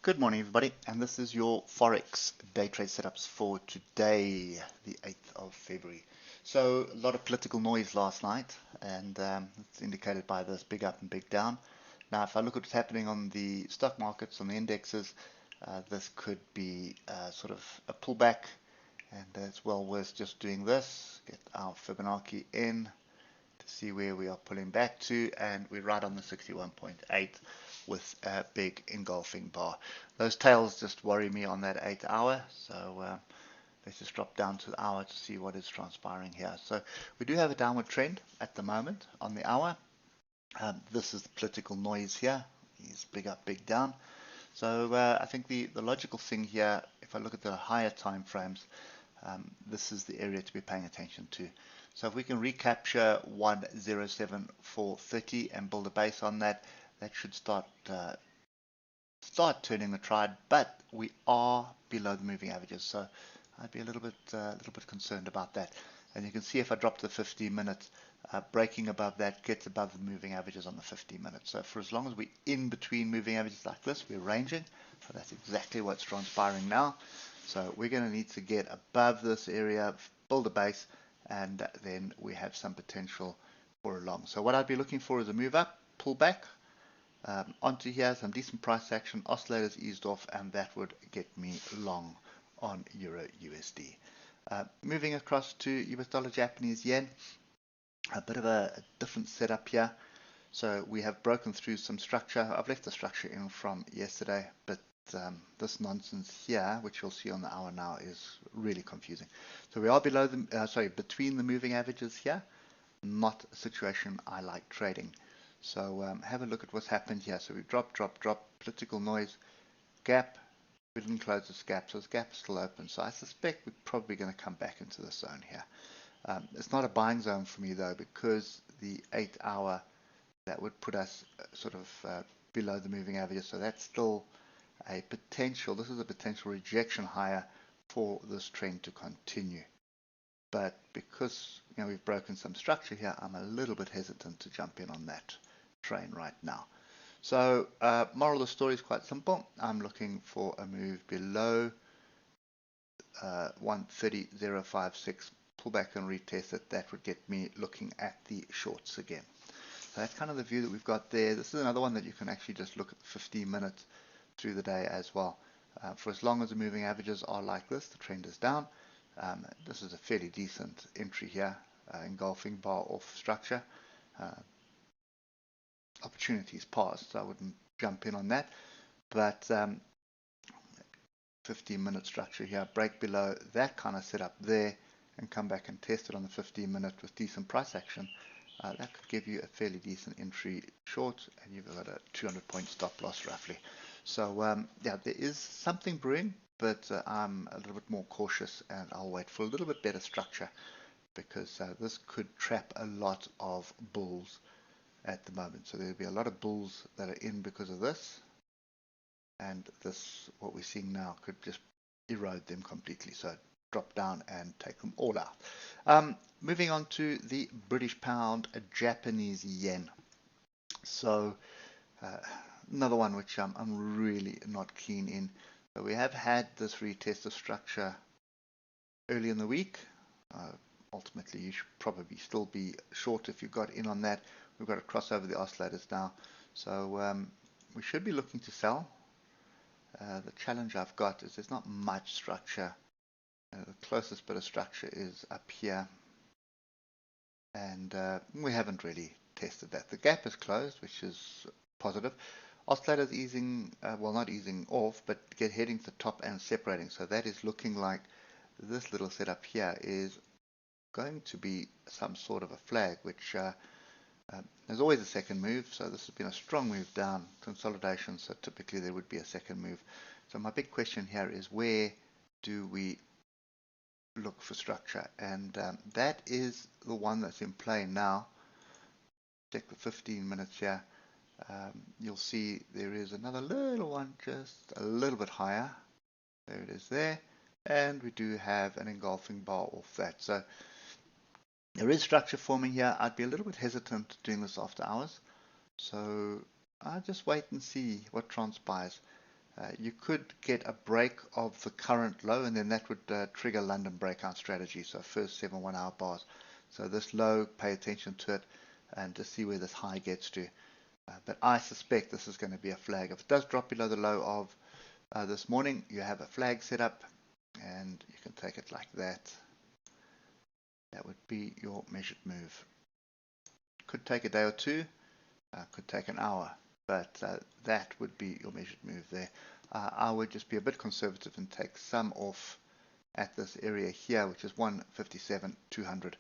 Good morning, everybody, and this is your Forex day trade setups for today, the 8th of February. So, a lot of political noise last night, and it's indicated by this big up and big down. Now, if I look at what's happening on the stock markets, on the indexes, this could be sort of a pullback, and it's well worth just doing this. Get our Fibonacci in to see where we are pulling back to, and we're right on the 61.8 with a big engulfing bar. Those tails just worry me on that 8 hour, so let's just drop down to the hour to see what is transpiring here. So we do have a downward trend at the moment on the hour. This is the political noise here. He's big up, big down. So I think the logical thing here, if I look at the higher time frames, this is the area to be paying attention to. So if we can recapture 107,430 and build a base on that, that should start turning the tide. But we are below the moving averages, so I'd be a little bit concerned about that. And you can see if I drop to the 15 minutes, breaking above that gets above the moving averages on the 15 minutes. So for as long as we're in between moving averages like this, we're ranging. So that's exactly what's transpiring now. So we're going to need to get above this area, build a base, and then we have some potential for a long. So what I'd be looking for is a move up, pull back onto here, some decent price action, oscillators eased off, and that would get me long on Euro USD. Moving across to US dollar Japanese yen, a bit of a different setup here. So we have broken through some structure. I've left the structure in from yesterday, but this nonsense here, which you'll see on the hour now, is really confusing. So we are below the, between the moving averages here. Not a situation I like trading. So have a look at what's happened here. So we drop, political noise, gap. We didn't close this gap, so this gap is still open. So I suspect we're probably going to come back into the zone here. It's not a buying zone for me though, because the 8 hour, that would put us sort of below the moving averages. So that's still a potential. This is a potential rejection higher for this trend to continue. But because we've broken some structure here, I'm a little bit hesitant to jump in on that train right now. So moral of the story is quite simple. I'm looking for a move below 130.056, pull back and retest it. That would get me looking at the shorts again. So that's kind of the view that we've got there. This is another one that you can actually just look at 15 minutes through the day as well. For as long as the moving averages are like this, the trend is down. This is a fairly decent entry here, engulfing bar off structure. Opportunities passed, so I wouldn't jump in on that. But 15-minute structure here, break below that kind of setup there, and come back and test it on the 15-minute with decent price action. That could give you a fairly decent entry short, and you've got a 200-point stop loss roughly. So yeah, there is something brewing, but I'm a little bit more cautious, and I'll wait for a little bit better structure, because this could trap a lot of bulls at the moment. So there'll be a lot of bulls that are in because of this, and this, what we're seeing now, could just erode them completely. So drop down and take them all out. Moving on to the British pound, Japanese yen. So another one which I'm really not keen in. So we have had this retest of structure early in the week. Ultimately, you should probably still be short if you got in on that. We've got to cross over the oscillators now. So we should be looking to sell. The challenge I've got is there's not much structure. The closest bit of structure is up here, and we haven't really tested that. The gap is closed, which is positive. Oscillators easing, well, not easing off, but heading to the top and separating. So that is looking like this little setup here is going to be some sort of a flag, which there's always a second move. So this has been a strong move down, consolidation, so typically there would be a second move. So my big question here is, where do we look for structure? And that is the one that's in play now. Check the 15 minutes here. You'll see there is another little one just a little bit higher. There it is there. And we do have an engulfing bar off that. So there is structure forming here. I'd be a little bit hesitant doing this after hours. So I'll just wait and see what transpires. You could get a break of the current low, and then that would trigger London breakout strategy. So first 7 1-hour bars. So this low, pay attention to it and just see where this high gets to. But I suspect this is going to be a flag. If it does drop below the low of this morning, you have a flag set up, and you can take it like that. That would be your measured move. Could take a day or two, could take an hour, but that would be your measured move there. I would just be a bit conservative and take some off at this area here, which is 157.200.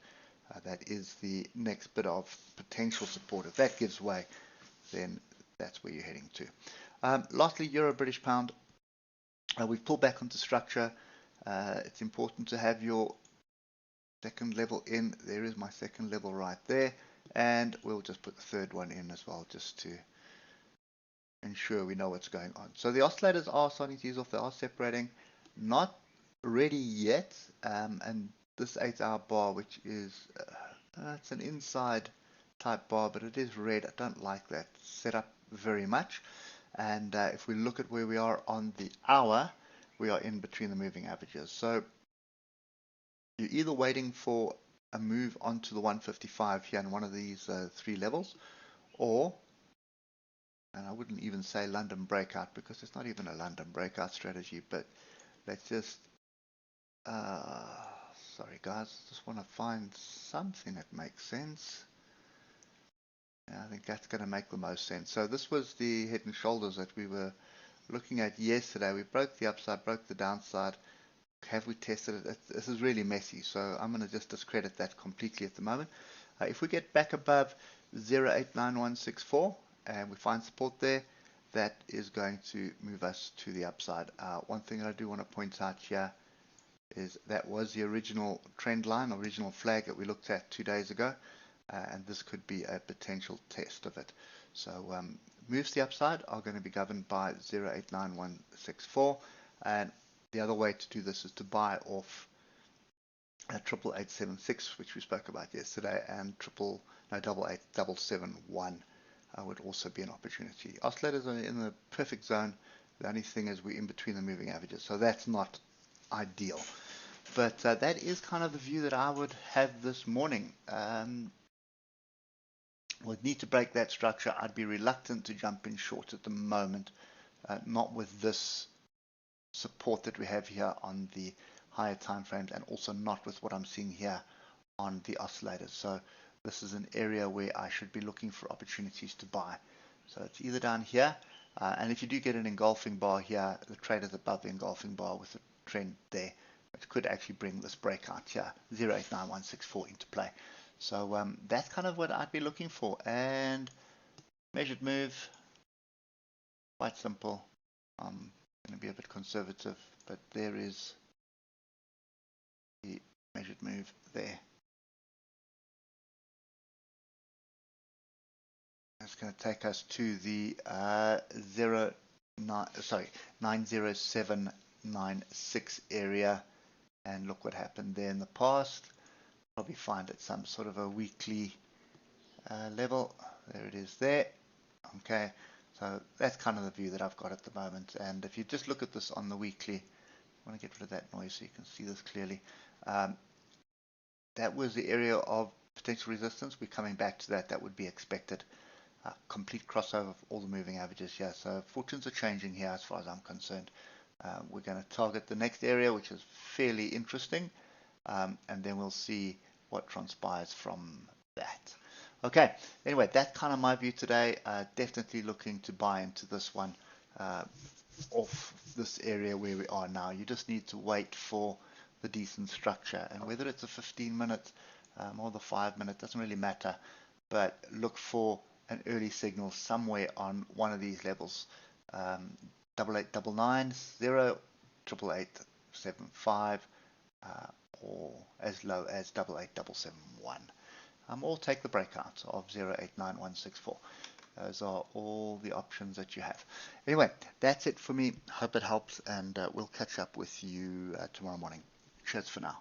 That is the next bit of potential support. If that gives way, then that's where you're heading to. Lastly, Euro British Pound. We've pulled back onto structure. It's important to have your second level in. There is my second level right there, and we'll just put the third one in as well, just to ensure we know what's going on. So the oscillators are starting to ease off. They are separating, not ready yet, and this 8-hour bar, which is it's an inside type bar, but it is red. I don't like that setup very much. And if we look at where we are on the hour, we are in between the moving averages. So you're either waiting for a move onto the 155 here in one of these 3 levels, or, and I wouldn't even say London breakout because it's not even a London breakout strategy, but let's just sorry guys, just want to find something that makes sense. I think that's going to make the most sense. So this was the head and shoulders that we were looking at yesterday. We broke the upside, broke the downside. Have we tested it? This is really messy, so I'm going to just discredit that completely at the moment. If we get back above 089164 and we find support there, that is going to move us to the upside. One thing that I do want to point out here is that was the original trend line, original flag that we looked at 2 days ago. And this could be a potential test of it. So moves to the upside are going to be governed by 089164, and the other way to do this is to buy off 88876, which we spoke about yesterday, and 88771 would also be an opportunity. Oscillators are in the perfect zone. The only thing is we're in between the moving averages, so that's not ideal. But that is kind of the view that I would have this morning. Would need to break that structure. I'd be reluctant to jump in short at the moment, not with this support that we have here on the higher time frames, and also not with what I'm seeing here on the oscillators. So this is an area where I should be looking for opportunities to buy. So it's either down here, and if you do get an engulfing bar here, the trade is above the engulfing bar with a trend there, which could actually bring this breakout here, 089164, into play. So that's kind of what I'd be looking for. And measured move, quite simple. I'm going to be a bit conservative, but there is the measured move there. That's going to take us to the 90796 area, and look what happened there in the past. Probably find it some sort of a weekly level. There it is there. Okay, so that's kind of the view that I've got at the moment. And if you just look at this on the weekly, I want to get rid of that noise so you can see this clearly. That was the area of potential resistance. We're coming back to that. That would be expected. Complete crossover of all the moving averages here. So fortunes are changing here as far as I'm concerned. We're going to target the next area, which is fairly interesting. And then we'll see what transpires from that. Okay, anyway, that's kind of my view today. Definitely looking to buy into this one off this area where we are now. You just need to wait for the decent structure, and whether it's a 15-minute or the 5-minute doesn't really matter, but look for an early signal somewhere on one of these levels. 8899, 88875, or as low as 88771. Or take the breakout of 089164. Those are all the options that you have. Anyway, that's it for me. Hope it helps, and we'll catch up with you tomorrow morning. Cheers for now.